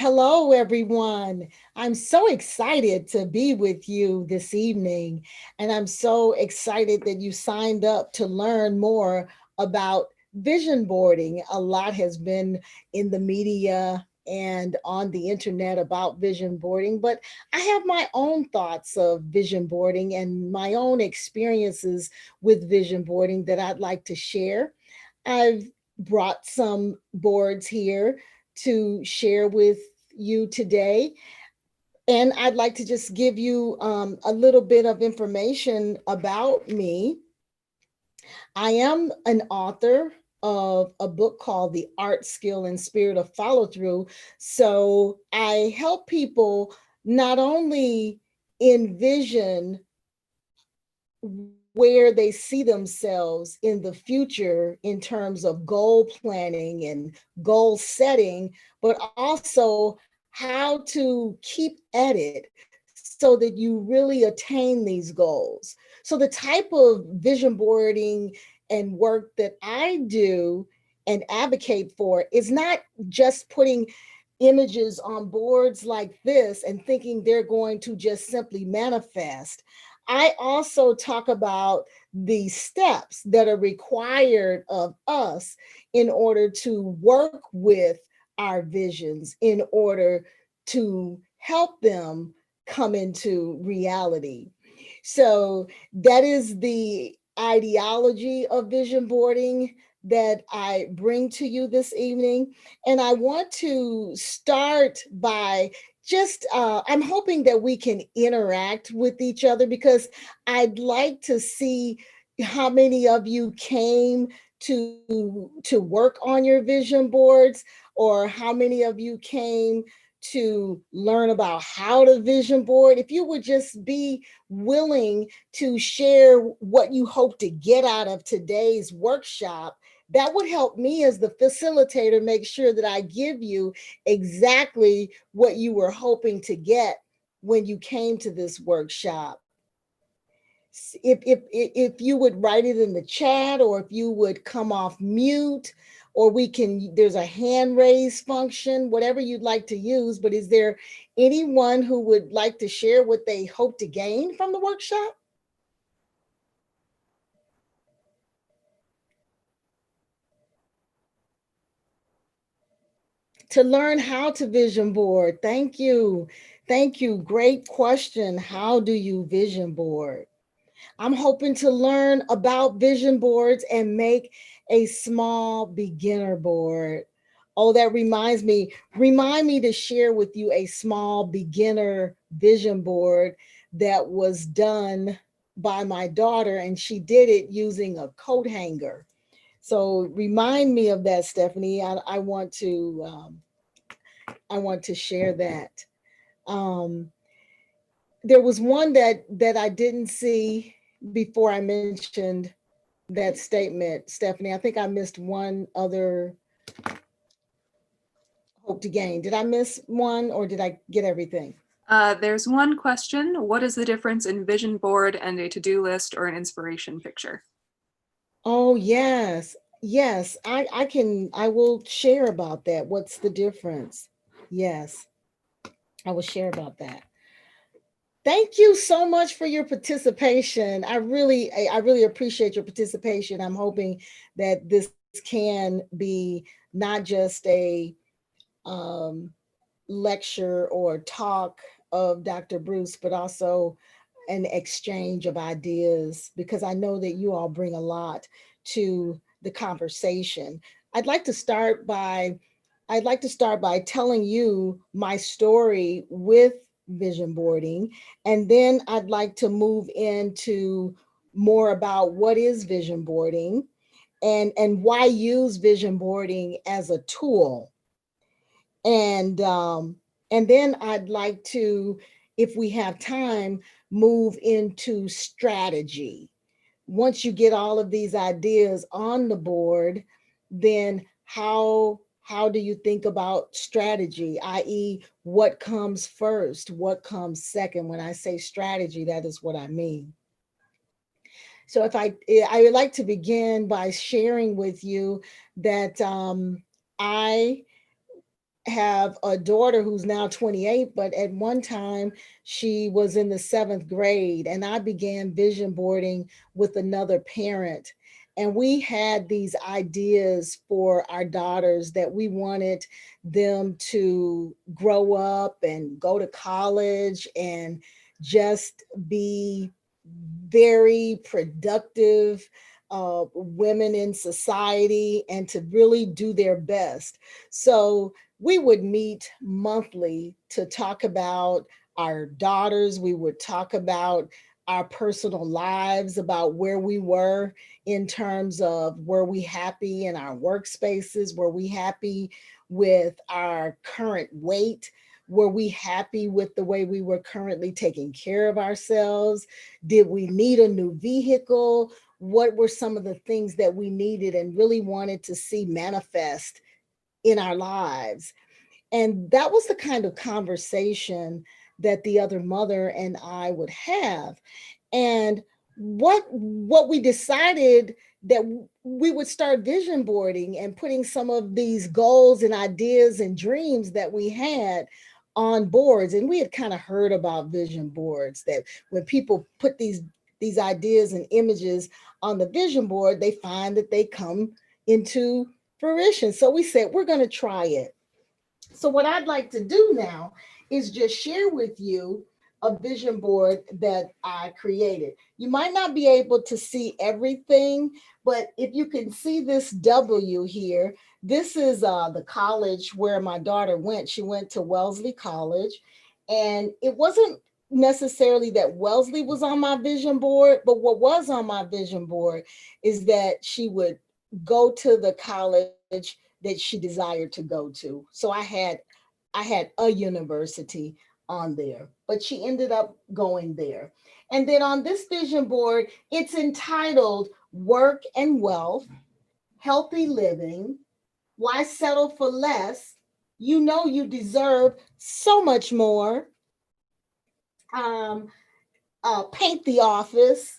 Hello, everyone. I'm so excited to be with you this evening. And I'm so excited that you signed up to learn more about vision boarding. A lot has been in the media and on the internet about vision boarding, but I have my own thoughts of vision boarding and my own experiences with vision boarding that I'd like to share. I've brought some boards here to share with you today. And I'd like to just give you a little bit of information about me. I am an author of a book called The Art, Skill, and Spirit of Follow Through. So I help people not only envision where they see themselves in the future in terms of goal planning and goal setting, but also how to keep at it so that you really attain these goals. So, the type of vision boarding and work that I do and advocate for is not just putting images on boards like this and thinking they're going to just simply manifest. I also talk about the steps that are required of us in order to work with our visions, in order to help them come into reality. So that is the ideology of vision boarding that I bring to you this evening. And I want to start by I'm hoping that we can interact with each other because I'd like to see how many of you came to work on your vision boards, or how many of you came to learn about how to vision board. If you would just be willing to share what you hope to get out of today's workshop, that would help me as the facilitator make sure that I give you exactly what you were hoping to get when you came to this workshop. If you would write it in the chat, or if you would come off mute, or there's a hand raise function, whatever you'd like to use. But is there anyone who would like to share what they hope to gain from the workshop? To learn how to vision board. Thank you. Thank you. Great question. How do you vision board? I'm hoping to learn about vision boards and make a small beginner board. Oh, that reminds me. Remind me to share with you a small beginner vision board that was done by my daughter, and she did it using a coat hanger. So remind me of that, Stephanie. I want to share that. Um, there was one that I didn't see before I mentioned that statement, Stephanie. I think I missed one other hope to gain. Did I miss one, or did I get everything? There's one question. What is the difference in vision board and a to-do list or an inspiration picture? Oh, yes. Yes, I will share about that. What's the difference? Yes, I will share about that. Thank you so much for your participation. I really appreciate your participation. I'm hoping that this can be not just a um, lecture or talk of Dr. Bruce, but also an exchange of ideas, because I know that you all bring a lot to the conversation. I'd like to start by I'd like to start by telling you my story with vision boarding, and then I'd like to move into more about what is vision boarding and why use vision boarding as a tool. And and then I'd like to, if we have time, move into strategy. Once you get all of these ideas on the board, then how do you think about strategy, i.e., what comes first, what comes second? When I say strategy, that is what I mean. So I would like to begin by sharing with you that I have a daughter who's now 28, but at one time she was in the 7th grade, and I began vision boarding with another parent. And we had these ideas for our daughters that we wanted them to grow up and go to college and just be very productive women in society and to really do their best. So we would meet monthly to talk about our daughters. We would talk about our personal lives, about where we were in terms of were we happy in our workspaces? Were we happy with our current weight? Were we happy with the way we were currently taking care of ourselves? Did we need a new vehicle? What were some of the things that we needed and really wanted to see manifest in our lives? And that was the kind of conversation that the other mother and I would have. And what we decided that we would start vision boarding and putting some of these goals and ideas and dreams that we had on boards. And we had kind of heard about vision boards, that when people put these ideas and images on the vision board, they find that they come into fruition. So we said, we're going to try it. So what I'd like to do now is just share with you a vision board that I created. You might not be able to see everything, but if you can see this W here, this is the college where my daughter went. She went to Wellesley College, and it wasn't necessarily that Wellesley was on my vision board, but what was on my vision board is that she would go to the college that she desired to go to. So I had a university on there, but she ended up going there. And then on this vision board, it's entitled Work and Wealth, Healthy Living, Why Settle for Less? You know you deserve so much more. Um, Paint the Office.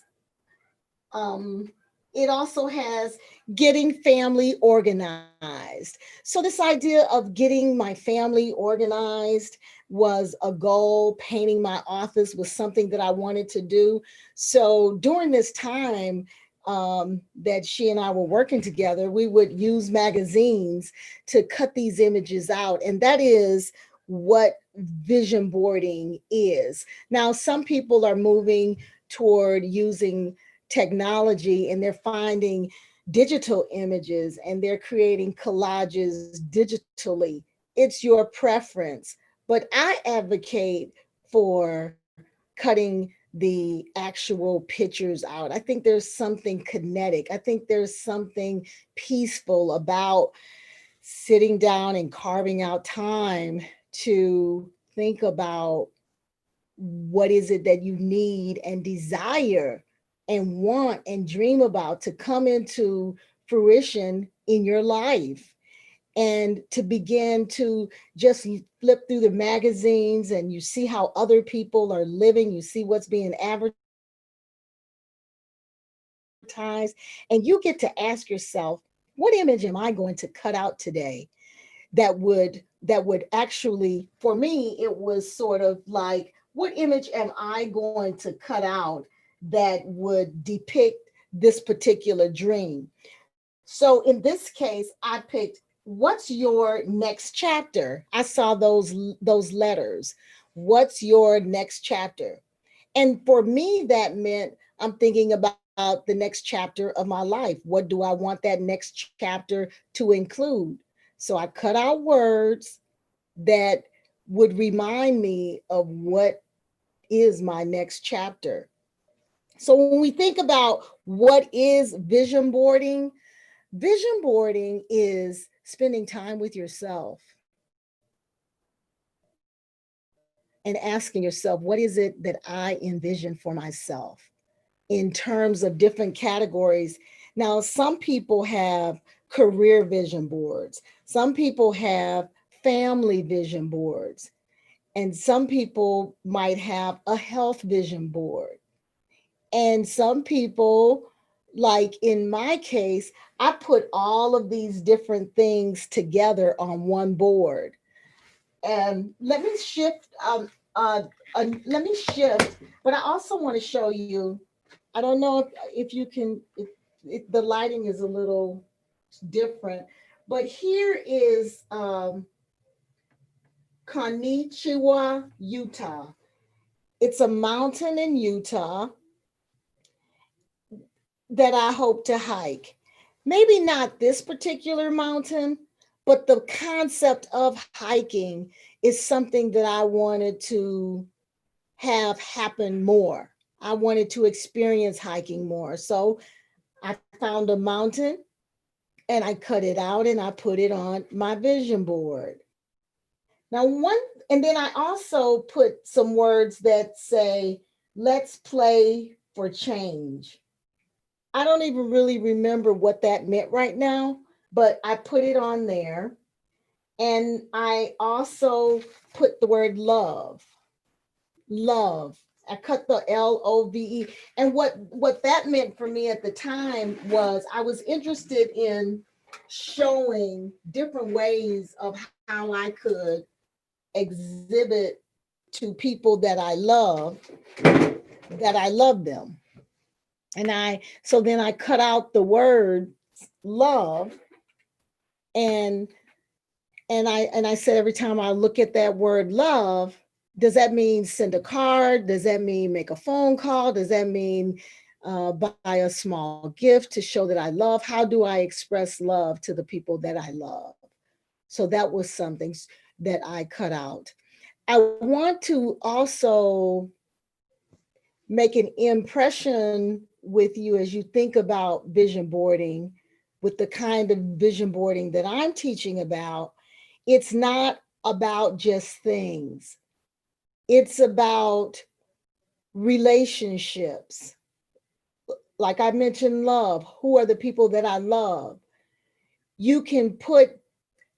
Um, it also has getting family organized. So, this idea of getting my family organized was a goal. Painting my office was something that I wanted to do. So, during this time that she and I were working together, we would use magazines to cut these images out. And that is what vision boarding is. Now, some people are moving toward using technology and they're finding digital images and they're creating collages digitally. It's your preference. But I advocate for cutting the actual pictures out. I think there's something kinetic. I think there's something peaceful about sitting down and carving out time to think about what is it that you need and desire and want and dream about to come into fruition in your life, and to begin to just flip through the magazines and you see how other people are living, you see what's being advertised, and you get to ask yourself, what image am I going to cut out today that would actually, for me it was sort of like, what image am I going to cut out that would depict this particular dream? So in this case, I picked, what's your next chapter? I saw those letters. What's your next chapter? And for me, that meant I'm thinking about the next chapter of my life. What do I want that next chapter to include? So I cut out words that would remind me of what is my next chapter. So when we think about what is vision boarding is spending time with yourself and asking yourself, what is it that I envision for myself in terms of different categories? Now, some people have career vision boards, some people have family vision boards, and some people might have a health vision board. And some people, like in my case, I put all of these different things together on one board. And let me shift. Let me shift. But I also want to show you. I don't know if you can. If the lighting is a little different, but here is Konnichiwa, Utah. It's a mountain in Utah that I hope to hike. Maybe not this particular mountain, but the concept of hiking is something that I wanted to have happen more. I wanted to experience hiking more. So I found a mountain and I cut it out and I put it on my vision board. Now, and then I also put some words that say, let's play for change. I don't even really remember what that meant right now, but I put it on there. And I also put the word love, love. I cut the LOVE. And what that meant for me at the time was I was interested in showing different ways of how I could exhibit to people that I love them. So then I cut out the word love, and I said every time I look at that word love, does that mean send a card? Does that mean make a phone call? Does that mean buy a small gift to show that I love? How do I express love to the people that I love? So that was something that I cut out. I want to also make an impression with you as you think about vision boarding, with the kind of vision boarding that I'm teaching about. It's not about just things, it's about relationships. Like I mentioned, love. Who are the people that I love? You can put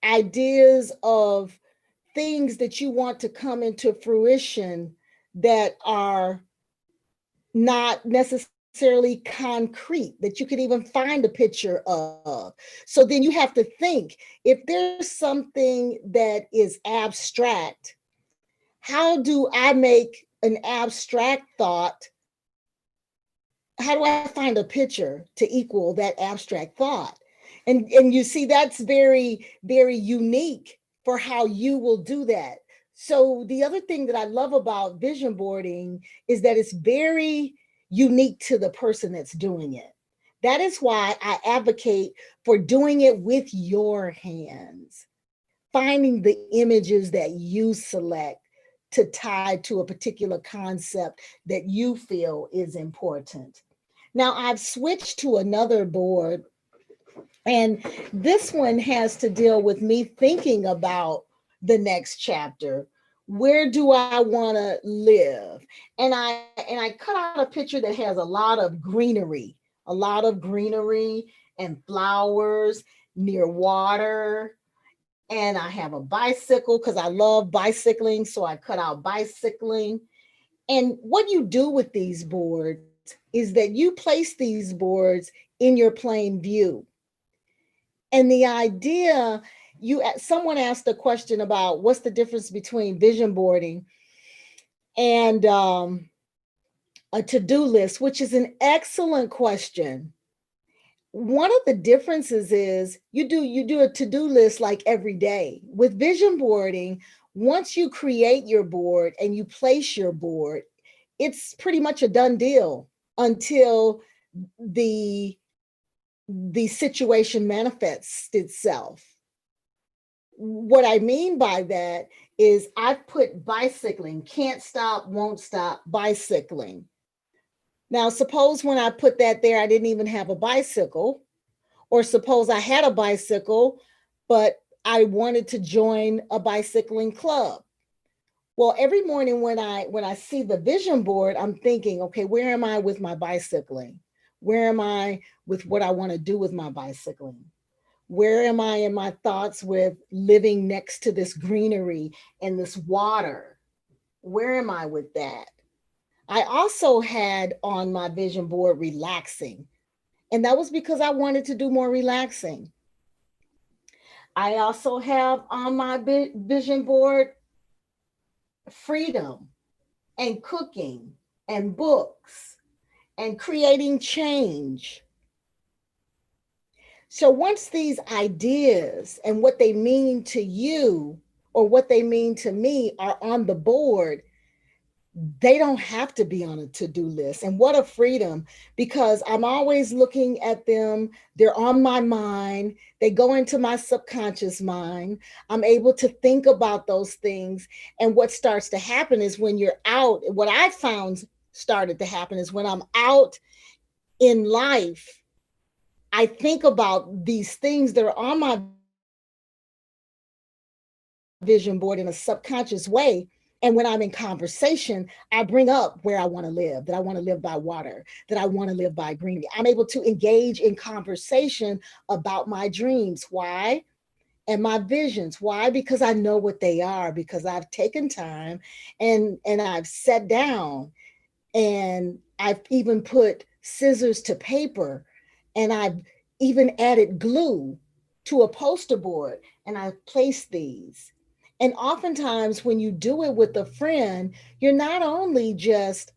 ideas of things that you want to come into fruition that are not necessarily concrete, that you could even find a picture of. So then you have to think, if there's something that is abstract, how do I make an abstract thought? How do I find a picture to equal that abstract thought? And you see, that's very, very unique for how you will do that. So the other thing that I love about vision boarding is that it's very unique to the person that's doing it. That is why I advocate for doing it with your hands, finding the images that you select to tie to a particular concept that you feel is important. Now, I've switched to another board, and this one has to deal with me thinking about the next chapter. Where do I want to live? And I cut out a picture that has a lot of greenery and flowers near water. And I have a bicycle because I love bicycling, so I cut out bicycling. And what you do with these boards is that you place these boards in your plain view. And the idea, someone asked a question about what's the difference between vision boarding and a to-do list, which is an excellent question. One of the differences is you do a to-do list like every day. With vision boarding, once you create your board and you place your board, it's pretty much a done deal until the the situation manifests itself. What I mean by that is I've put bicycling, can't stop, won't stop, bicycling. Now, suppose when I put that there, I didn't even have a bicycle, or suppose I had a bicycle, but I wanted to join a bicycling club. Well, every morning when I see the vision board, I'm thinking, okay, where am I with my bicycling? Where am I with what I want to do with my bicycling? Where am I in my thoughts with living next to this greenery and this water? Where am I with that? I also had on my vision board relaxing, and that was because I wanted to do more relaxing. I also have on my vision board freedom and cooking and books and creating change. So once these ideas and what they mean to you or what they mean to me are on the board, they don't have to be on a to-do list. And what a freedom, because I'm always looking at them. They're on my mind. They go into my subconscious mind. I'm able to think about those things. And what starts to happen is when you're out, what I found started to happen is when I'm out in life, I think about these things that are on my vision board in a subconscious way. And when I'm in conversation, I bring up where I want to live, that I want to live by water, that I want to live by greenery. I'm able to engage in conversation about my dreams. Why? And my visions. Why? Because I know what they are, because I've taken time and I've sat down and I've even put scissors to paper and I've even added glue to a poster board and I've placed these. And oftentimes, when you do it with a friend, you're not only just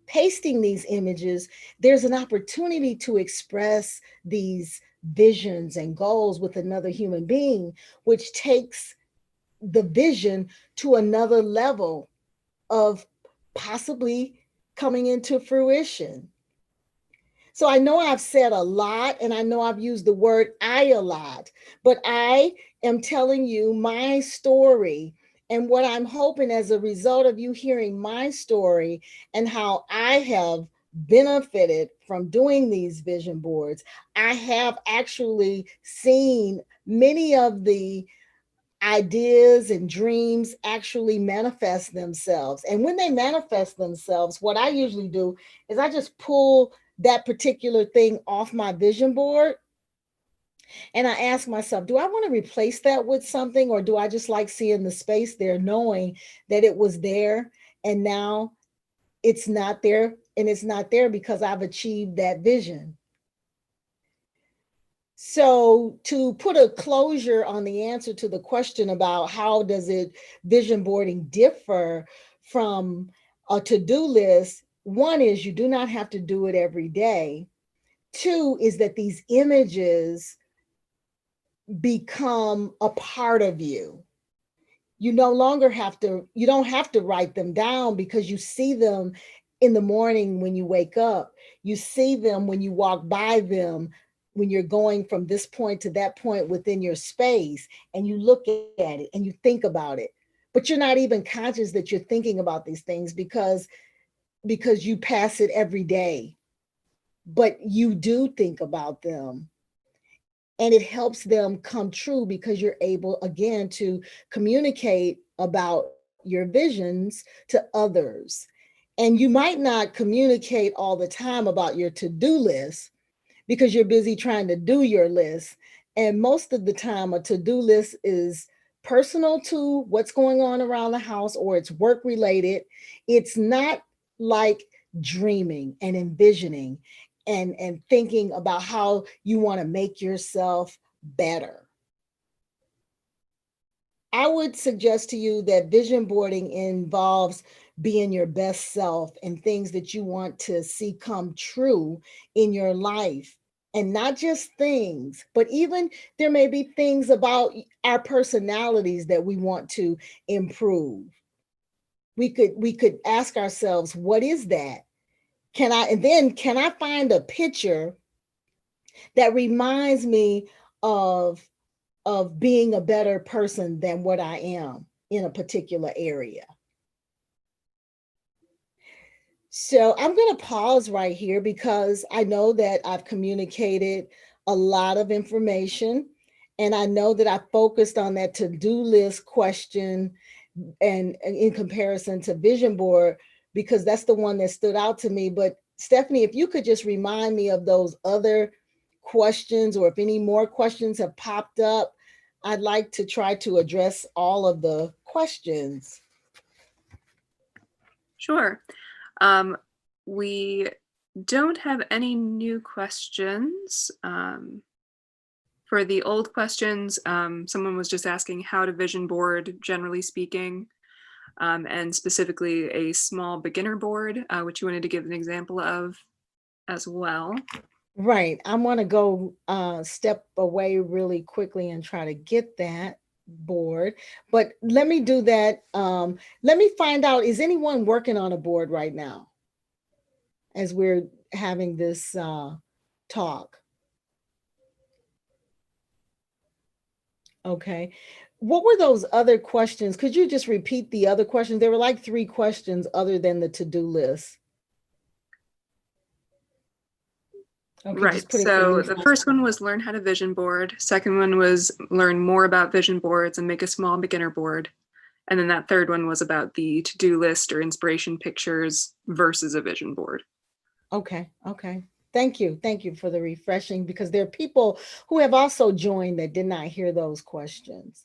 pasting these images, there's an opportunity to express these visions and goals with another human being, which takes the vision to another level of possibly coming into fruition. So I know I've said a lot and I know I've used the word I a lot, but I am telling you my story and what I'm hoping as a result of you hearing my story and how I have benefited from doing these vision boards. I have actually seen many of the ideas and dreams actually manifest themselves. And when they manifest themselves, what I usually do is I just pull that particular thing off my vision board and I ask myself, do I want to replace that with something or do I just like seeing the space there, knowing that it was there and now it's not there, and it's not there because I've achieved that vision. So to put a closure on the answer to the question about how does it vision boarding differ from a to-do list, one is you do not have to do it every day. Two is that these images become a part of you. You no longer have to, you don't have to write them down because you see them in the morning when you wake up. You see them when you walk by them, when you're going from this point to that point within your space, and you look at it and you think about it. But you're not even conscious that you're thinking about these things because you pass it every day. But you do think about them and it helps them come true because you're able again to communicate about your visions to others. And you might not communicate all the time about your to-do list because you're busy trying to do your list. And most of the time a to-do list is personal to what's going on around the house or it's work related. It's not like dreaming and envisioning and thinking about how you want to make yourself better. I would suggest to you that vision boarding involves being your best self and things that you want to see come true in your life. And not just things, but even there may be things about our personalities that we want to improve. We could ask ourselves, what is that? Can I find a picture that reminds me of being a better person than what I am in a particular area. So I'm going to pause right here because I know that I've communicated a lot of information and I know that I focused on that to-do list question and in comparison to vision board because that's the one that stood out to me. But Stephanie, if you could just remind me of those other questions or if any more questions have popped up, I'd like to try to address all of the questions. Sure. We don't have any new questions For the old questions, someone was just asking how to vision board, generally speaking, and specifically a small beginner board, which you wanted to give an example of as well. Right. I want to go step away really quickly and try to get that board. But let me do that. Let me find out, is anyone working on a board right now as we're having this talk? Okay. What were those other questions? Could you just repeat the other questions? There were like 3 questions other than the to-do list. Okay, Right. just putting it So in. the first one was learn how to vision board. Second one was learn more about vision boards and make a small beginner board. And then that third one was about the to-do list or inspiration pictures versus a vision board. Okay, okay. Thank you. Thank you for the refreshing, because there are people who have also joined that did not hear those questions.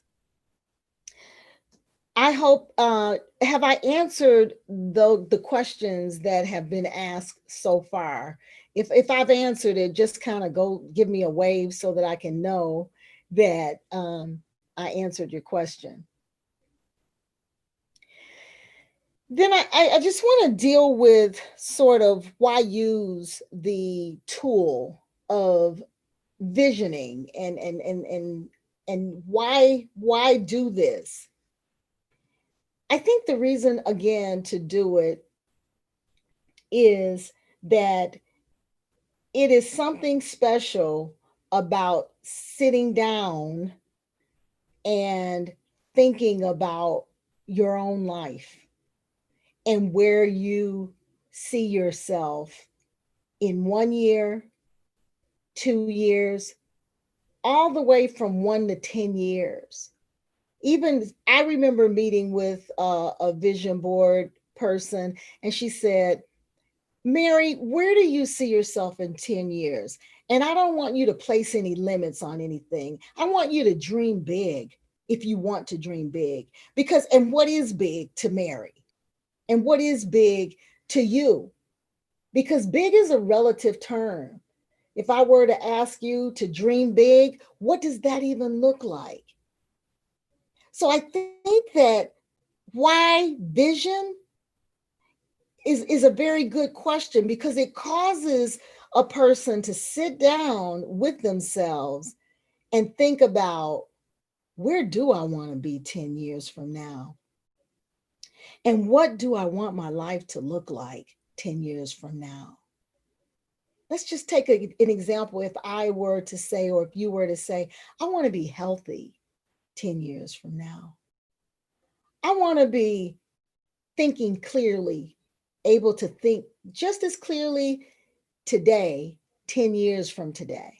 I hope, have I answered the questions that have been asked so far? If I've answered it, just kind of go give me a wave so that I can know that I answered your question. Then I just want to deal with sort of why use the tool of visioning and why do this. I think the reason again to do it is that it is something special about sitting down and thinking about your own life and where you see yourself in 1 year, 2 years, all the way from 1 to 10 years. Even I remember meeting with a vision board person, and she said, Mary, where do you see yourself in 10 years? And I don't want you to place any limits on anything. I want you to dream big if you want to dream big. Because, and what is big to Mary? And what is big to you? Because big is a relative term. If I were to ask you to dream big, what does that even look like? So I think that why vision is a very good question, because it causes a person to sit down with themselves and think about, where do I want to be 10 years from now? And what do I want my life to look like 10 years from now? Let's just take an example. If I were to say, or if you were to say, I want to be healthy 10 years from now. I want to be thinking clearly, able to think just as clearly today, 10 years from today.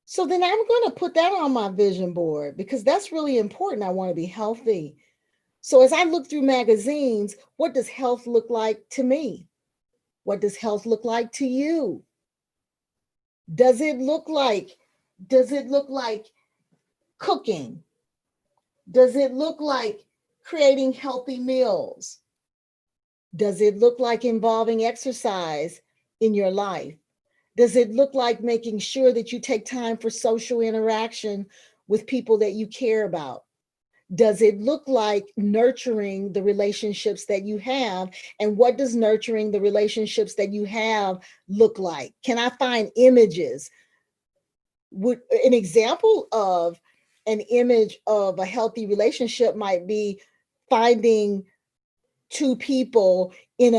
So then I'm going to put that on my vision board, because that's really important. I want to be healthy. So as I look through magazines, what does health look like to me? What does health look like to you? Does it look like cooking? Does it look like creating healthy meals? Does it look like involving exercise in your life? Does it look like making sure that you take time for social interaction with people that you care about? Does it look like nurturing the relationships that you have? And what does nurturing the relationships that you have look like? Can I find images? Would an example of an image of a healthy relationship might be finding 2 people in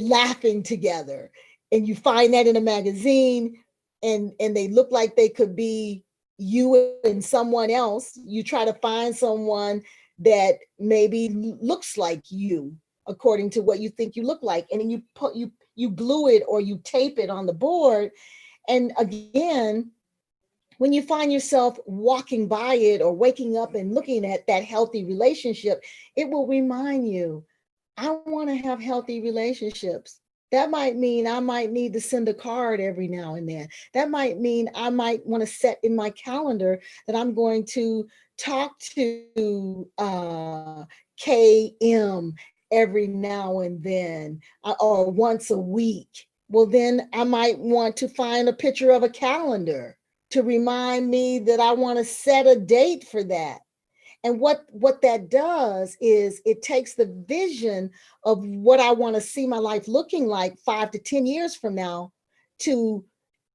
laughing together, and you find that in a magazine, and they look like they could be you and someone else. You try to find someone that maybe looks like you according to what you think you look like, and then you glue it or you tape it on the board. And again, when you find yourself walking by it or waking up and looking at that healthy relationship, it will remind you, I want to have healthy relationships. That might mean I might need to send a card every now and then. That might mean I might want to set in my calendar that I'm going to talk to KM every now and then, or once a week. Well, then I might want to find a picture of a calendar to remind me that I want to set a date for that. And what that does is it takes the vision of what I want to see my life looking like 5 to 10 years from now to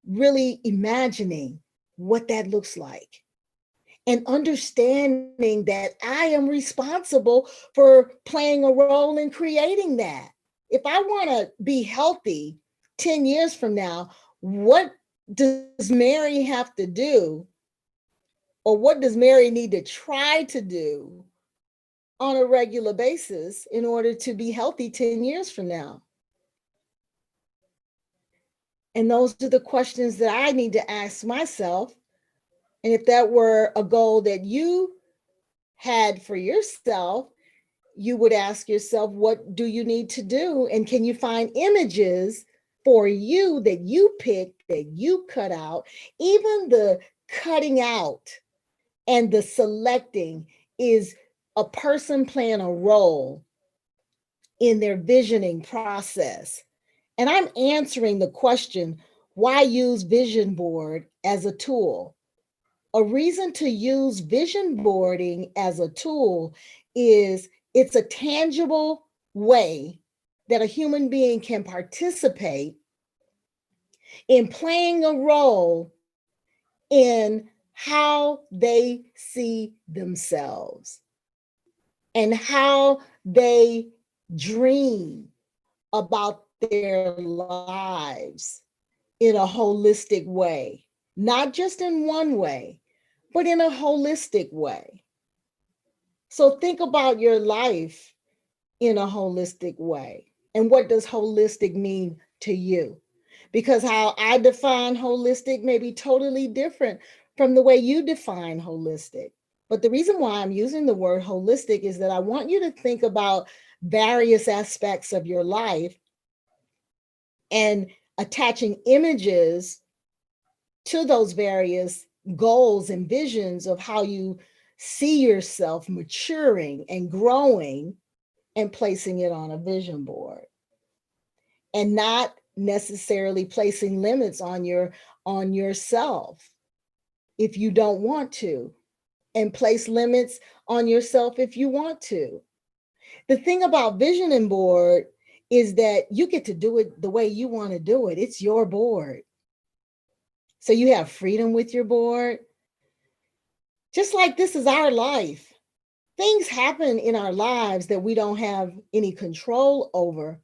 really imagining what that looks like and understanding that I am responsible for playing a role in creating that. If I want to be healthy 10 years from now, what does Mary have to do? Or what does Mary need to try to do on a regular basis in order to be healthy 10 years from now? And those are the questions that I need to ask myself. And if that were a goal that you had for yourself, you would ask yourself, what do you need to do? And can you find images for you that you picked, that you cut out? Even the cutting out and the selecting is a person playing a role in their visioning process. And I'm answering the question, why use vision board as a tool? A reason to use vision boarding as a tool is it's a tangible way that a human being can participate in playing a role in how they see themselves and how they dream about their lives in a holistic way, not just in one way, but in a holistic way. So think about your life in a holistic way. And what does holistic mean to you? Because how I define holistic may be totally different from the way you define holistic. But the reason why I'm using the word holistic is that I want you to think about various aspects of your life and attaching images to those various goals and visions of how you see yourself maturing and growing and placing it on a vision board, and not necessarily placing limits on yourself if you don't want to, and place limits on yourself if you want to. The thing about visioning board is that you get to do it the way you want to do it. It's your board. So you have freedom with your board. Just like this is our life. Things happen in our lives that we don't have any control over,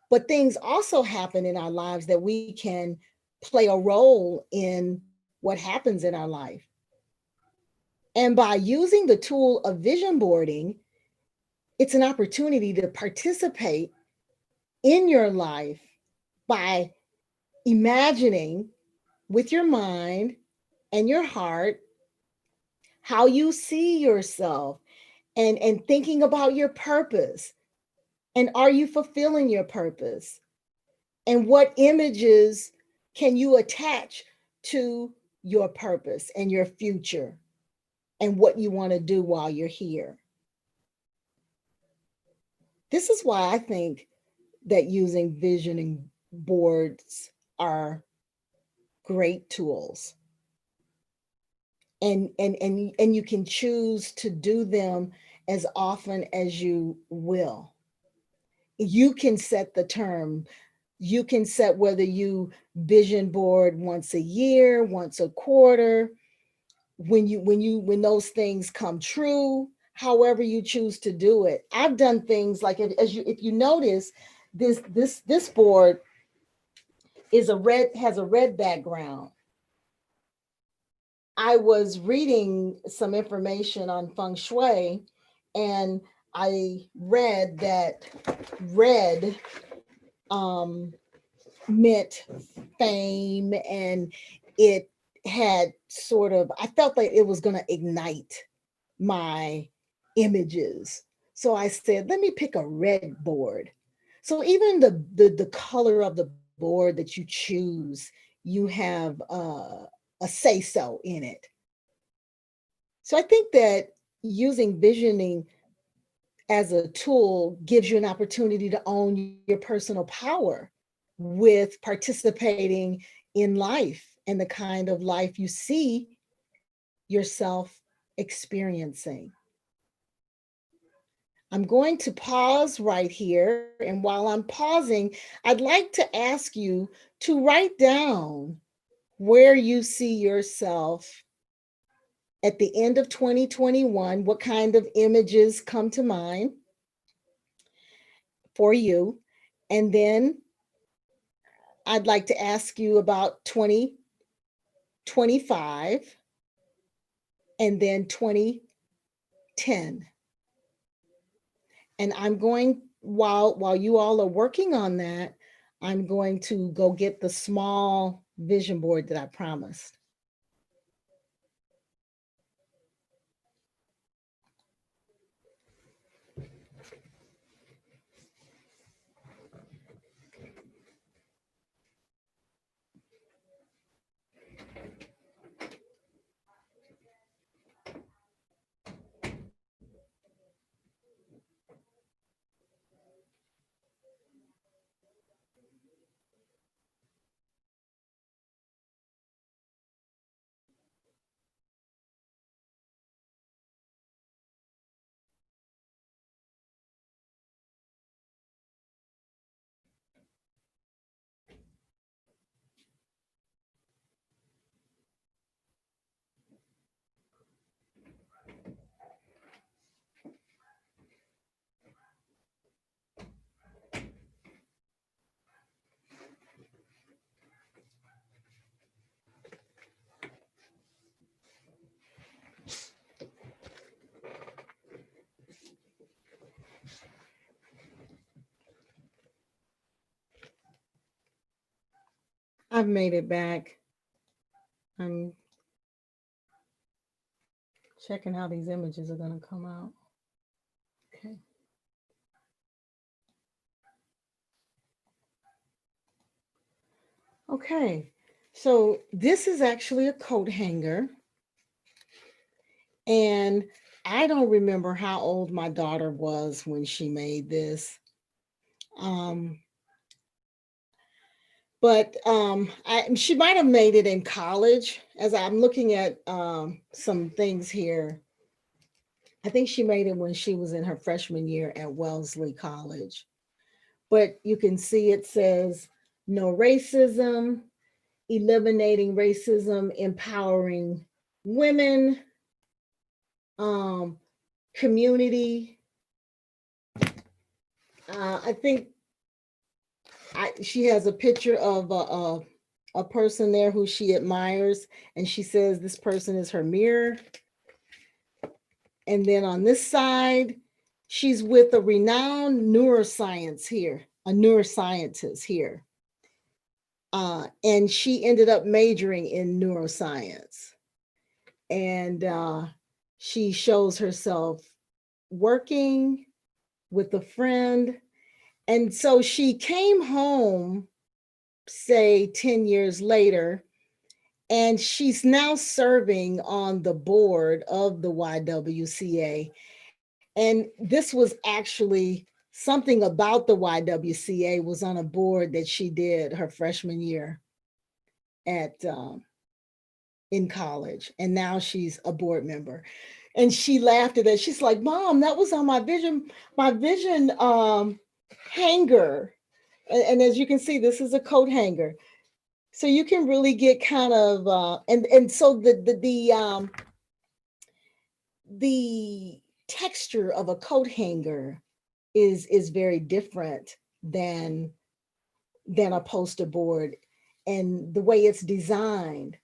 but things also happen in our lives that we can play a role in what happens in our life. And by using the tool of vision boarding, it's an opportunity to participate in your life by imagining with your mind and your heart how you see yourself, and thinking about your purpose. And are you fulfilling your purpose? And what images can you attach to your purpose and your future and what you want to do while you're here? This is why I think that using visioning boards are great tools. And you can choose to do them as often as you will. You can set the term. You can set whether you vision board once a year, once a quarter, when those things come true, however you choose to do it. I've done things like, if you notice, this board has a red background. I was reading some information on feng shui, and I read that red meant fame, and it had sort of, I felt like it was going to ignite my images. So I said, let me pick a red board. So even the color of the board that you choose, you have a say so in it. So I think that using visioning as a tool gives you an opportunity to own your personal power, with participating in life and the kind of life you see yourself experiencing. I'm going to pause right here. And while I'm pausing, I'd like to ask you to write down where you see yourself at the end of 2021, what kind of images come to mind for you. And then I'd like to ask you about 2025 and then 2010. And I'm going, while you all are working on that, I'm going to go get the small vision board that I promised. I've made it back. I'm checking how these images are going to come out. Okay. Okay, so this is actually a coat hanger. And I don't remember how old my daughter was when she made this. But she might have made it in college. As I'm looking at some things here, I think she made it when she was in her freshman year at Wellesley College. But you can see it says, no racism, eliminating racism, empowering women, community. I think she has a picture of a person there who she admires, and she says this person is her mirror. And then on this side, she's with a renowned neuroscientist here. And she ended up majoring in neuroscience. And she shows herself working with a friend. And so she came home, say 10 years later, and she's now serving on the board of the YWCA. And this was actually something about the YWCA was on a board that she did her freshman year at in college. And now she's a board member. And she laughed at that. She's like, Mom, that was on my vision hanger. And as you can see, this is a coat hanger. So you can really get kind of and so the texture of a coat hanger is very different than a poster board, and the way it's designed.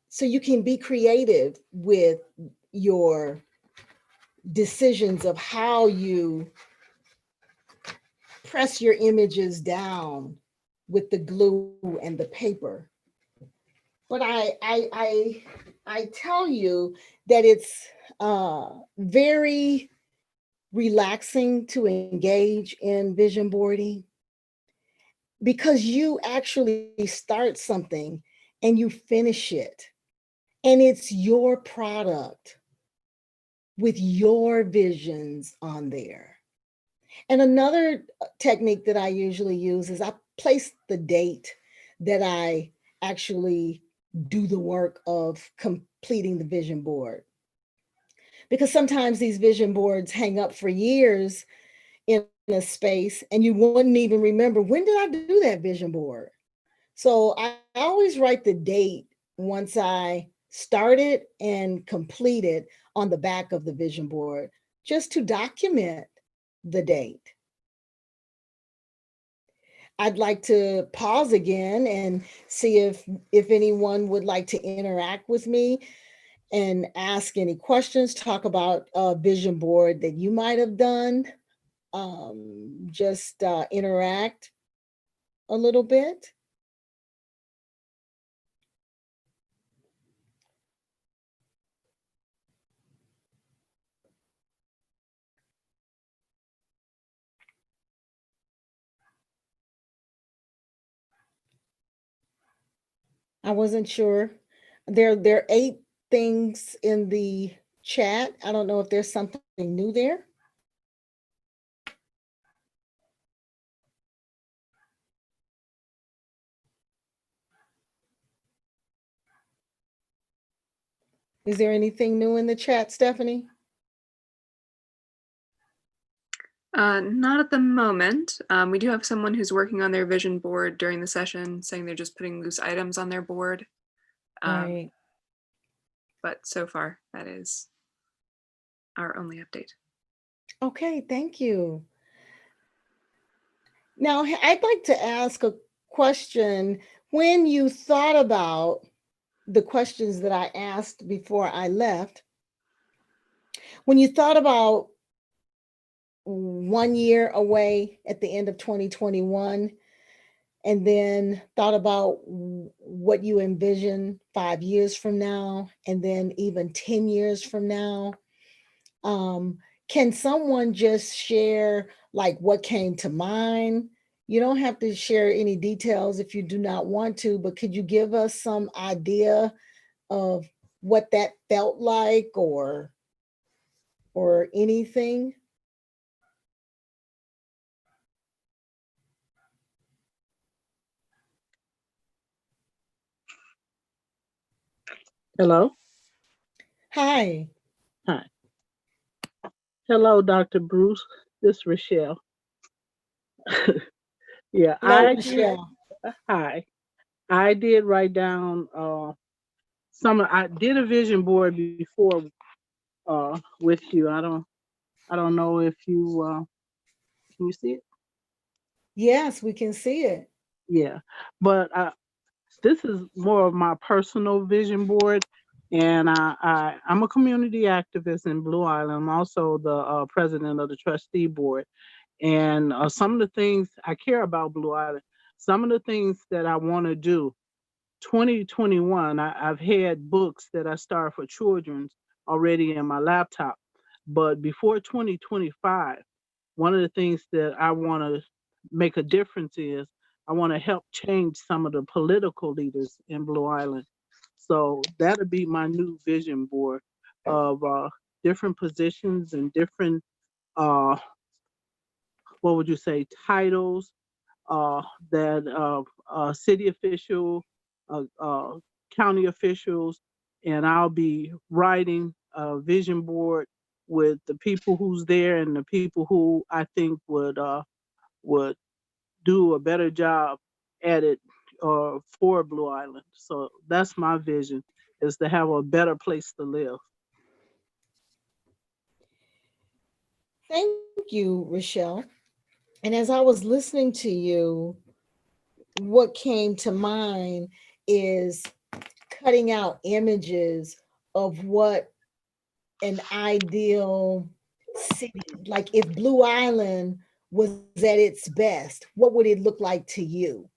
So you can be creative with your decisions of how you press your images down with the glue and the paper. But I tell you that it's very relaxing to engage in vision boarding, because you actually start something and you finish it, and it's your product with your visions on there. And another technique that I usually use is I place the date that I actually do the work of completing the vision board. Because sometimes these vision boards hang up for years in a space and you wouldn't even remember, when did I do that vision board? So I always write the date once I start it and complete it on the back of the vision board, just to document the date. I'd like to pause again and see if anyone would like to interact with me and ask any questions, talk about a vision board that you might have done. Just interact a little bit. I wasn't sure. There are 8 things in the chat. I don't know if there's something new there. Is there anything new in the chat, Stephanie? Not at the moment. We do have someone who's working on their vision board during the session, saying they're just putting loose items on their board. Right. But so far, that is our only update. Okay, thank you. Now, I'd like to ask a question. When you thought about the questions that I asked before I left, when you thought about 1 year away at the end of 2021, and then thought about what you envision 5 years from now, and then even 10 years from now, can someone just share like what came to mind? You don't have to share any details if you do not want to, but could you give us some idea of what that felt like or anything? Hello. Hi. Hi. Hello, Dr. Bruce. This is Rochelle. Yeah, Hello, Michelle. hi. I did write down I did a vision board before with you. I don't know if you can you see it? Yes, we can see it. Yeah. But this is more of my personal vision board, and I'm a community activist in Blue Island. I'm also the president of the trustee board. And some of the things I care about Blue Island, some of the things that I want to do. 2021, I've had books that I started for children already in my laptop. But before 2025, one of the things that I want to make a difference is I want to help change some of the political leaders in Blue Island. So that'll be my new vision board of different positions and different uh, what would you say, titles that city official, county officials, and I'll be writing a vision board with the people who's there and the people who I think would do a better job at it for Blue Island. So that's my vision, is to have a better place to live. Thank you, Rochelle. And as I was listening to you, what came to mind is cutting out images of what an ideal city, like if Blue Island was at its best, what would it look like to you?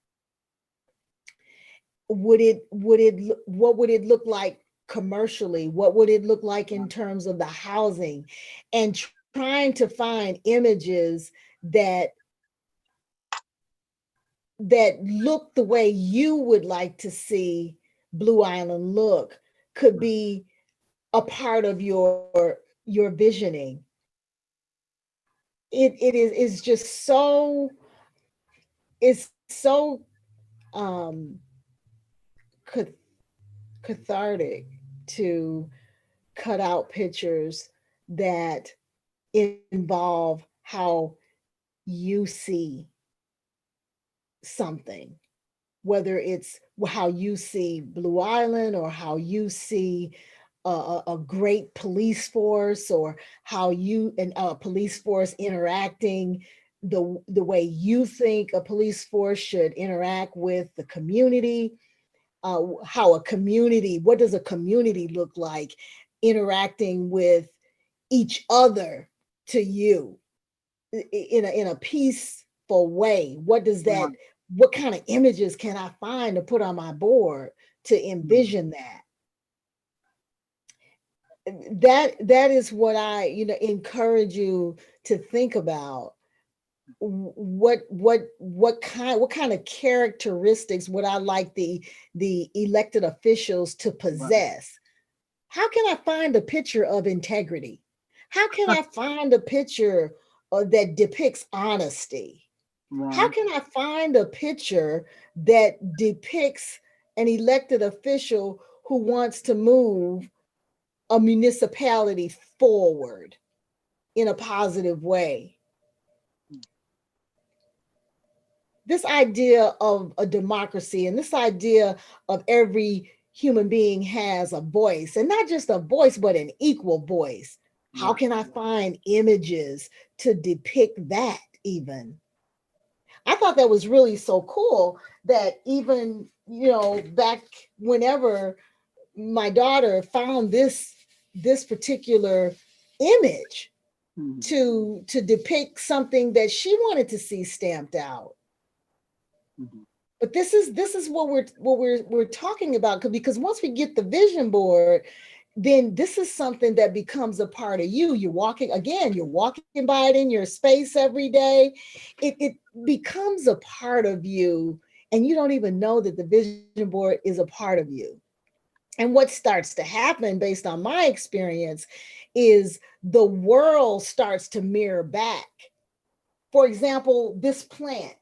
What would it look like commercially? What would it look like in terms of the housing? And trying to find images that look the way you would like to see Blue Island look could be a part of your visioning. it is just so, it's so um cath- cathartic to cut out pictures that involve how you see something, whether it's how you see Blue Island or how you see a great police force, or how you and a police force interacting the way you think a police force should interact with the community. How a community, what does a community look like interacting with each other to you in a peaceful way? What does that, what kind of images can I find to put on my board to envision that? That is what I, encourage you to think about. What kind of characteristics would I like the elected officials to possess? How can I find a picture of integrity? How can I find a picture that depicts honesty? How can I find a picture that depicts an elected official who wants to move a municipality forward in a positive way? This idea of a democracy and this idea of every human being has a voice, and not just a voice, but an equal voice. How can I find images to depict that even? I thought that was really so cool that even, back whenever my daughter found this particular image to depict something that she wanted to see stamped out. But this is what we're talking about, because once we get the vision board, then this is something that becomes a part of you. You're walking by it in your space every day. It becomes a part of you, and you don't even know that the vision board is a part of you. And what starts to happen, based on my experience, is the world starts to mirror back. For example, this plant.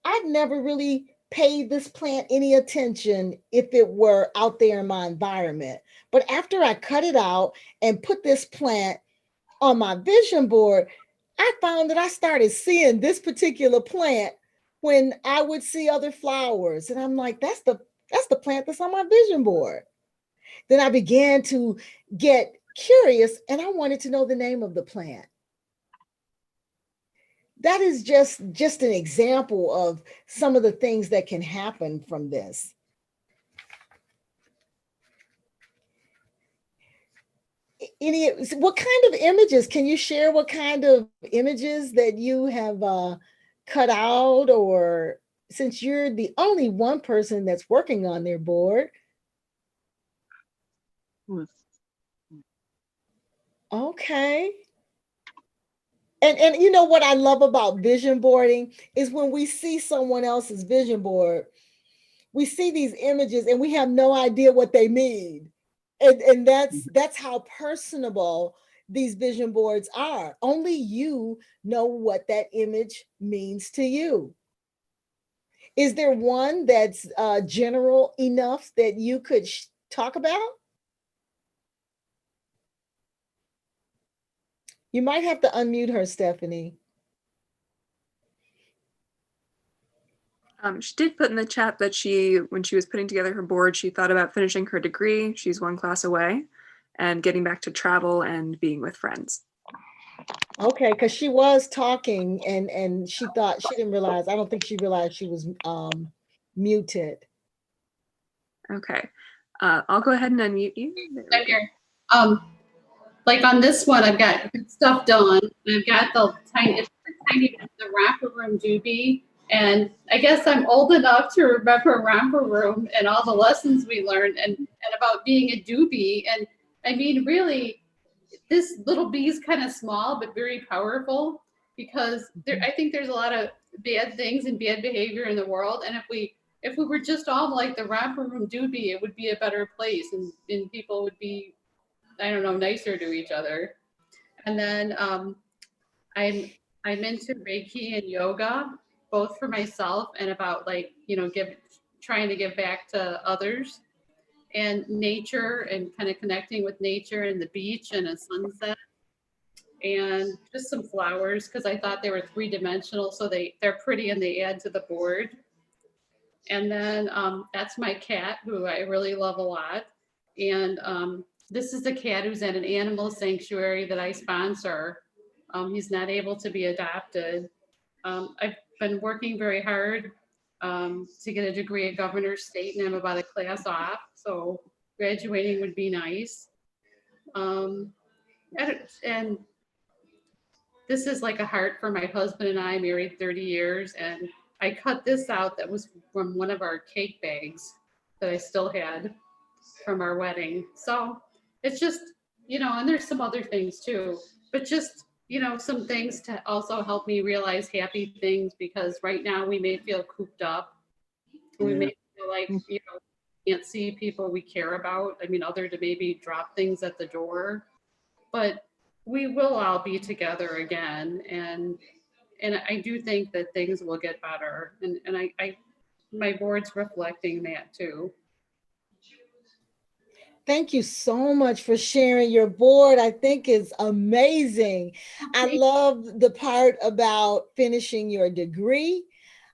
I'd never really paid this plant any attention if it were out there in my environment. But after I cut it out and put this plant on my vision board, I found that I started seeing this particular plant when I would see other flowers. And I'm like, that's the plant that's on my vision board. Then I began to get curious, and I wanted to know the name of the plant. That is just an example of some of the things that can happen from this. What kind of images can you share? What kind of images that you have cut out, or since you're the only one person that's working on their board? Okay. And you know what I love about vision boarding is when we see someone else's vision board, we see these images and we have no idea what they mean. And that's how personable these vision boards are. Only you know what that image means to you. Is there one that's general enough that you could talk about? You might have to unmute her, Stephanie. She did put in the chat that when she was putting together her board, she thought about finishing her degree. She's one class away, and getting back to travel and being with friends. Okay, because she was talking and she didn't realize, I don't think she realized she was muted. Okay, I'll go ahead and unmute you. I'm here. Like on this one, I've got good stuff done. I've got the tiny the wrapper room doobie. And I guess I'm old enough to remember wrapper room and all the lessons we learned and about being a doobie. And I mean, really, this little bee is kind of small, but very powerful, because I think there's a lot of bad things and bad behavior in the world. And if we were just all like the wrapper room doobie, it would be a better place, and people would be, I don't know, nicer to each other. And then I'm into Reiki and yoga, both for myself and about like, trying to give back to others, and nature and kind of connecting with nature and the beach and a sunset, and just some flowers because I thought they were three-dimensional, so they're pretty and they add to the board. And then that's my cat, who I really love a lot. And this is a cat who's at an animal sanctuary that I sponsor. He's not able to be adopted. I've been working very hard to get a degree at Governor's State, and I'm about a class off. So graduating would be nice. And this is like a heart for my husband and I, married 30 years. And I cut this out that was from one of our cake bags that I still had from our wedding. So it's just, and there's some other things too, but just, some things to also help me realize happy things, because right now we may feel cooped up. We may feel like, can't see people we care about. I mean, other to maybe drop things at the door, but we will all be together again. And I do think that things will get better. And I my board's reflecting that too. Thank you so much for sharing your board. I think it's amazing. I love the part about finishing your degree.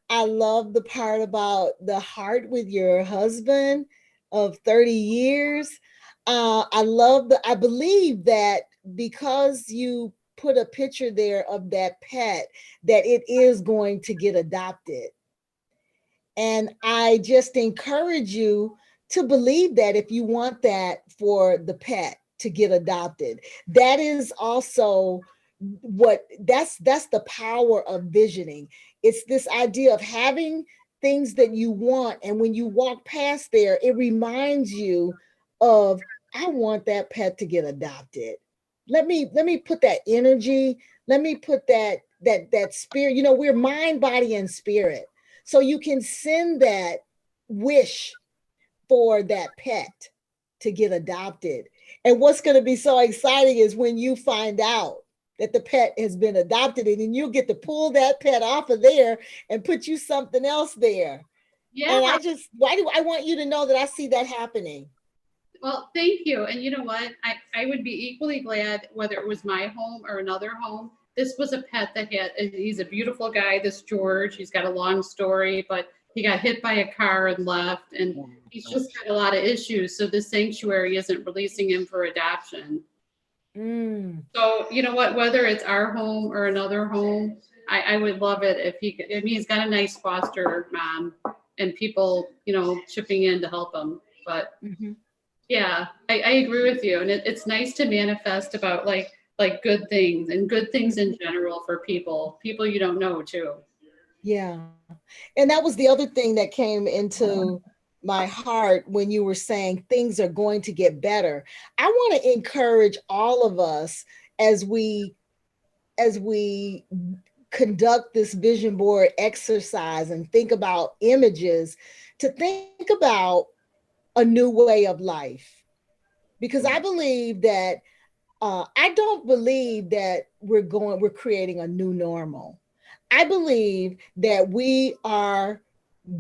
I love the part about the heart with your husband of 30 years. I believe that because you put a picture there of that pet, that it is going to get adopted. And I just encourage you to believe that if you want that for the pet to get adopted. That is also that's the power of visioning. It's this idea of having things that you want, and when you walk past there, it reminds you of, I want that pet to get adopted. Let me put that energy, let me put that spirit. We're mind, body, and spirit. So you can send that wish for that pet to get adopted. And what's going to be so exciting is when you find out that the pet has been adopted, and then you'll get to pull that pet off of there and put you something else there. Yeah. And why do I want you to know that I see that happening? Well, thank you. And you know what? I would be equally glad whether it was my home or another home. This was a pet that he's a beautiful guy, this George. He's got a long story, but he got hit by a car and left, and he's just got a lot of issues. So the sanctuary isn't releasing him for adoption. So you know what, whether it's our home or another home, I would love it if he's got a nice foster mom and people, chipping in to help him. But yeah, I agree with you. And it's nice to manifest about like good things and good things in general for people you don't know too. Yeah. And that was the other thing that came into my heart when you were saying things are going to get better. I want to encourage all of us as we conduct this vision board exercise and think about images, to think about a new way of life. Because I believe that I don't believe that we're creating a new normal. I believe that we are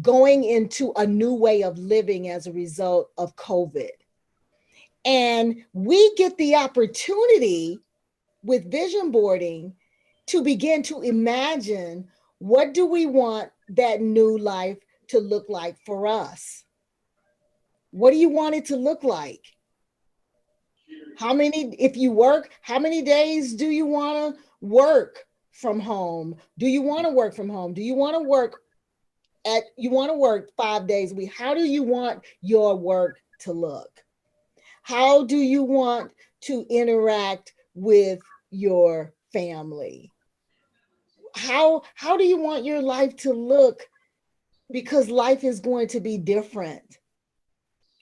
going into a new way of living as a result of COVID. And we get the opportunity with vision boarding to begin to imagine, what do we want that new life to look like for us? What do you want it to look like? If you work, how many days do you want to work from home? Do you want to work from home? Do you want to work 5 days a week? How do you want your work to look? How do you want to interact with your family? How do you want your life to look? Because life is going to be different.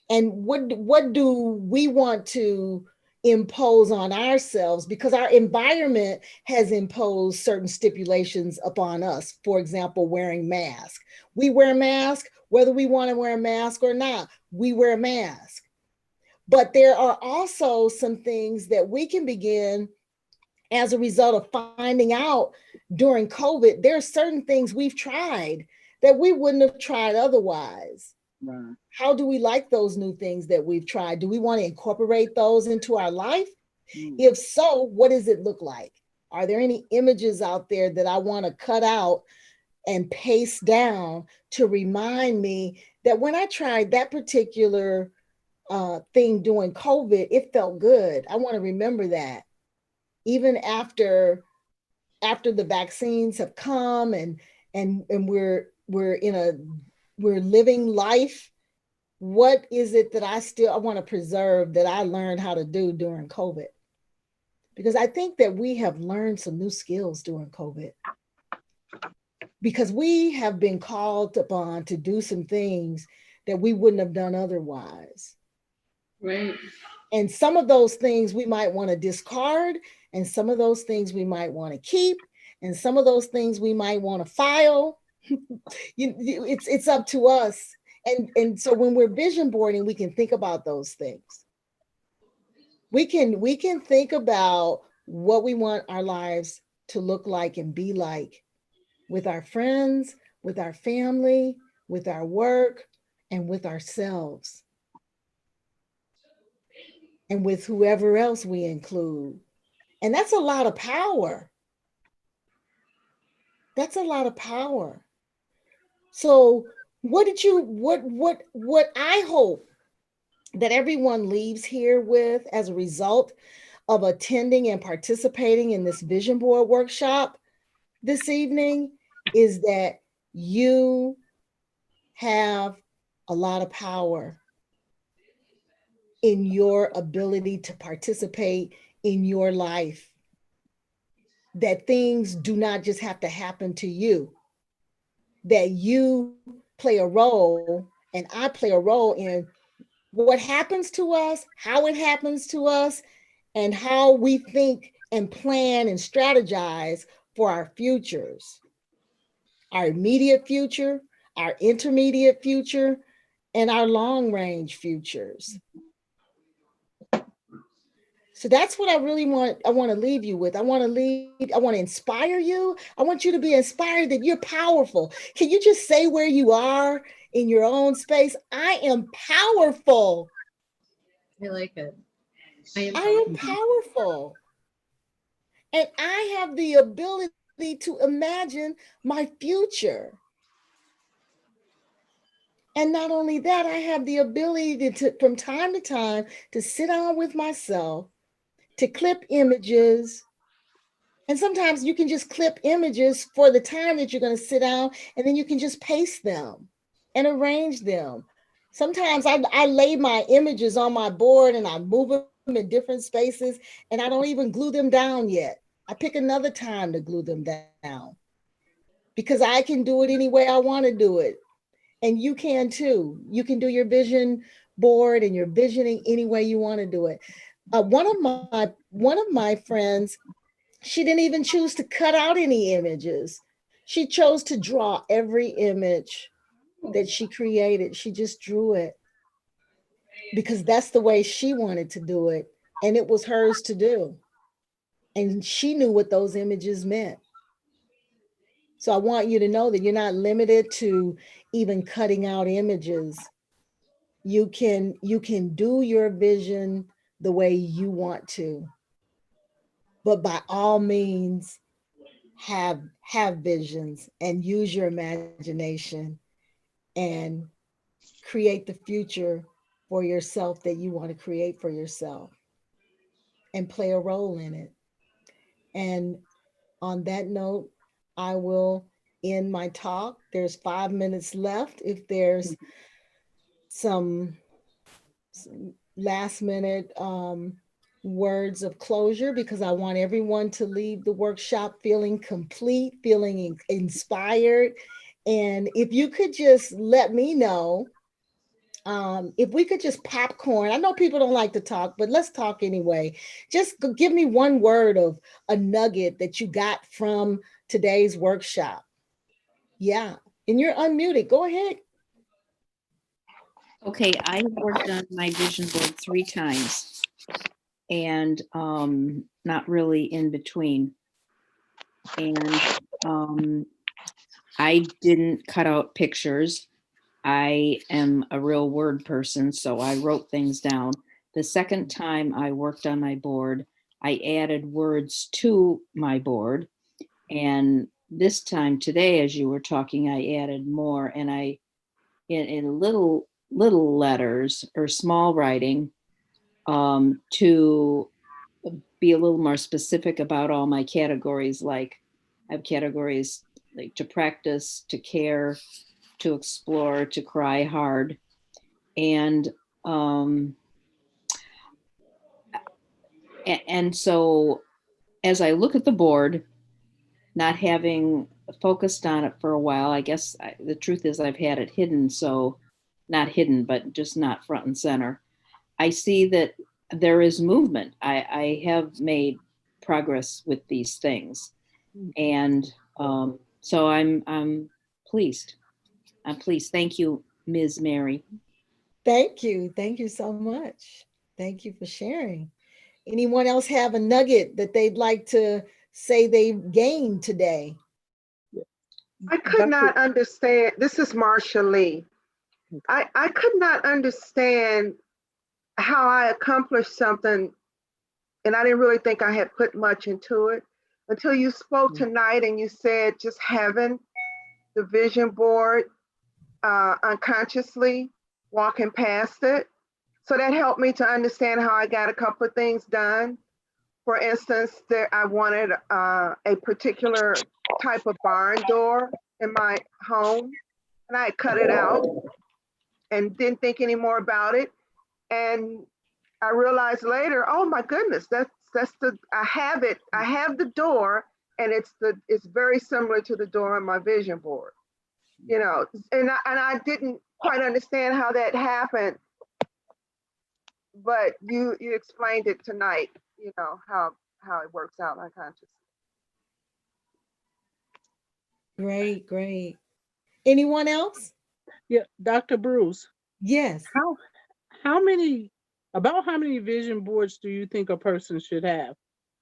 And what do we want to impose on ourselves? Because our environment has imposed certain stipulations upon us. For example, wearing masks. We wear masks whether we want to wear a mask or not. We wear a mask. But there are also some things that we can begin as a result of finding out during COVID, there are certain things we've tried that we wouldn't have tried otherwise. Right. How do we like those new things that we've tried? Do we want to incorporate those into our life? If so, what does it look like? Are there any images out there that I want to cut out and paste down to remind me that when I tried that particular thing during COVID, it felt good. I want to remember that. Even after the vaccines have come and we're living life, what is it that I want to preserve that I learned how to do during COVID? Because I think that we have learned some new skills during COVID, because we have been called upon to do some things that we wouldn't have done otherwise. Right. And some of those things we might want to discard, and some of those things we might want to keep, and some of those things we might want to file. It's up to us. And so when we're vision boarding, we can think about those things. We can think about what we want our lives to look like and be like with our friends, with our family, with our work, and with ourselves, and with whoever else we include. And that's a lot of power. That's a lot of power. So what I hope that everyone leaves here with as a result of attending and participating in this vision board workshop this evening is that you have a lot of power in your ability to participate in your life. That things do not just have to happen to you, that you play a role, and I play a role in what happens to us, how it happens to us, and how we think and plan and strategize for our futures, our immediate future, our intermediate future, and our long range futures. So that's what I really want. I want to leave you with. I want to inspire you. I want you to be inspired that you're powerful. Can you just say where you are in your own space? I am powerful. I like it. I am powerful. And I have the ability to imagine my future. And not only that, I have the ability to from time to time, to sit down with myself, to clip images. And sometimes you can just clip images for the time that you're going to sit down, and then you can just paste them and arrange them. Sometimes I lay my images on my board and I move them in different spaces, and I don't even glue them down yet. I pick another time to glue them down because I can do it any way I want to do it. And you can too. You can do your vision board and your visioning any way you want to do it. One of my friends, she didn't even choose to cut out any images. She chose to draw every image that she created. She just drew it because that's the way she wanted to do it. And it was hers to do. And she knew what those images meant. So I want you to know that you're not limited to even cutting out images. You can do your vision the way you want to. But by all means, have visions and use your imagination and create the future for yourself that you want to create for yourself and play a role in it. And on that note, I will end my talk. There's 5 minutes left. If there's some last minute words of closure, because I want everyone to leave the workshop feeling complete, feeling inspired. And if you could just let me know, if we could just popcorn. I know people don't like to talk, but let's talk anyway. Just give me one word of a nugget that you got from today's workshop. Yeah, and you're unmuted. Go ahead. Okay, I have worked on my vision board 3 times. And not really in between. And I didn't cut out pictures. I am a real word person, so I wrote things down. The second time I worked on my board, I added words to my board. And this time today, as you were talking, I added more, and I, in little letters or small writing, to be a little more specific about all my categories. Like I have categories like to practice, to care, to explore, to cry hard. And so as I look at the board, not having focused on it for a while, I guess the truth is I've had it hidden. So not hidden, but just not front and center. I see that there is movement. I have made progress with these things. And so I'm pleased. I'm pleased. Thank you, Ms. Mary. Thank you. Thank you so much. Thank you for sharing. Anyone else have a nugget that they'd like to say they gained today? I could not understand. This is Marsha Lee. I could not understand how I accomplished something, and I didn't really think I had put much into it until you spoke tonight and you said just having the vision board unconsciously, walking past it. So that helped me to understand how I got a couple of things done. For instance, I wanted a particular type of barn door in my home, and I cut it out and didn't think any more about it. And I realized later, oh my goodness, I have the door, and it's very similar to the door on my vision board, you know. And I didn't quite understand how that happened, but you explained it tonight, you know, how it works out unconsciously. Great, great. Anyone else? Yeah, Dr. Bruce. Yes. How many vision boards do you think a person should have?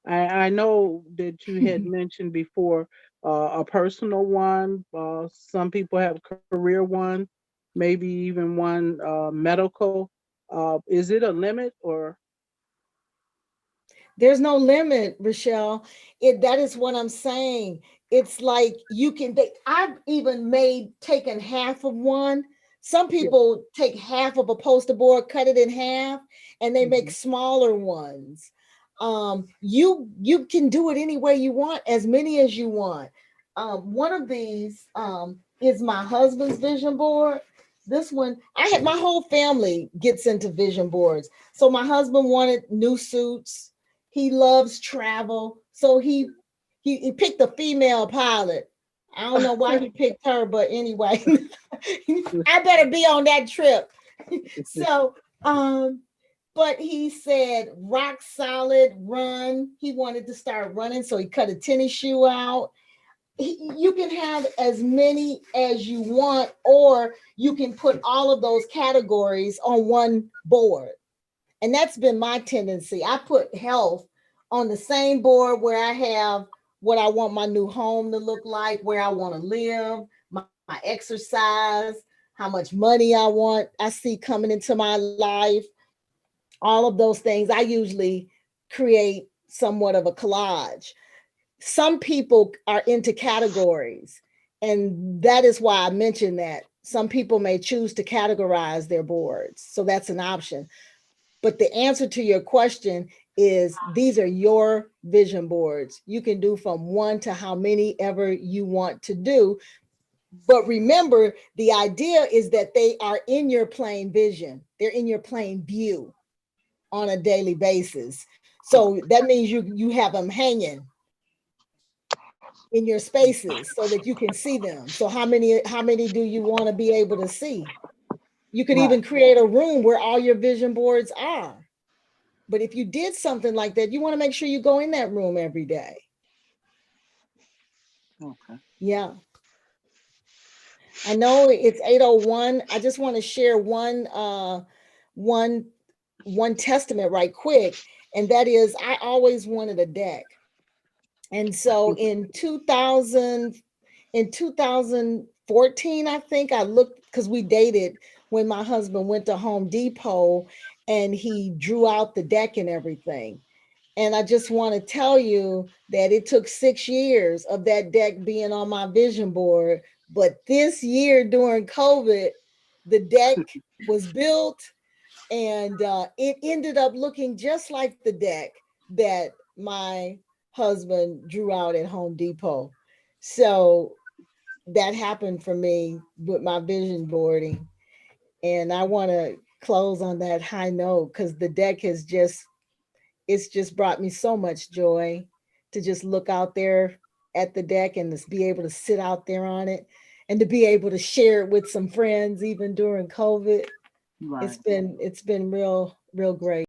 I know that you had mentioned before a personal one. Some people have a career one, maybe even one medical. Is it a limit or? There's no limit, Rochelle. That is what I'm saying. It's like I've even taken half of one. Some people take half of a poster board, cut it in half, and they make smaller ones. You can do it any way you want, as many as you want. One of these is my husband's vision board. This one, my whole family gets into vision boards. So my husband wanted new suits. He loves travel. So he picked a female pilot. I don't know why he picked her, but anyway, I better be on that trip. So, but he said rock solid run. He wanted to start running, so he cut a tennis shoe out. You can have as many as you want, or you can put all of those categories on one board. And that's been my tendency. I put health on the same board where I have what I want my new home to look like, where I want to live, my exercise, how much money I see coming into my life, all of those things. I usually create somewhat of a collage. Some people are into categories, and that is why I mentioned that. Some people may choose to categorize their boards, so that's an option. But the answer to your question is these are your vision boards. You can do from one to how many ever you want to do. But remember, the idea is that they are in your plain vision. They're in your plain view on a daily basis. So that means you have them hanging in your spaces so that you can see them. So how many do you want to be able to see? You could even create a room where all your vision boards are. But if you did something like that, you want to make sure you go in that room every day. Okay. Yeah. I know it's 8:01. I just want to share one testament right quick. And that is, I always wanted a deck. And so in 2014, I think I looked, because we dated when my husband went to Home Depot and he drew out the deck and everything. And I just want to tell you that it took 6 years of that deck being on my vision board. But this year during COVID, the deck was built, and it ended up looking just like the deck that my husband drew out at Home Depot. So that happened for me with my vision boarding. And I want to close on that high note, because the deck has it's just brought me so much joy to just look out there at the deck and just be able to sit out there on it and to be able to share it with some friends even during COVID. Right. It's been real great.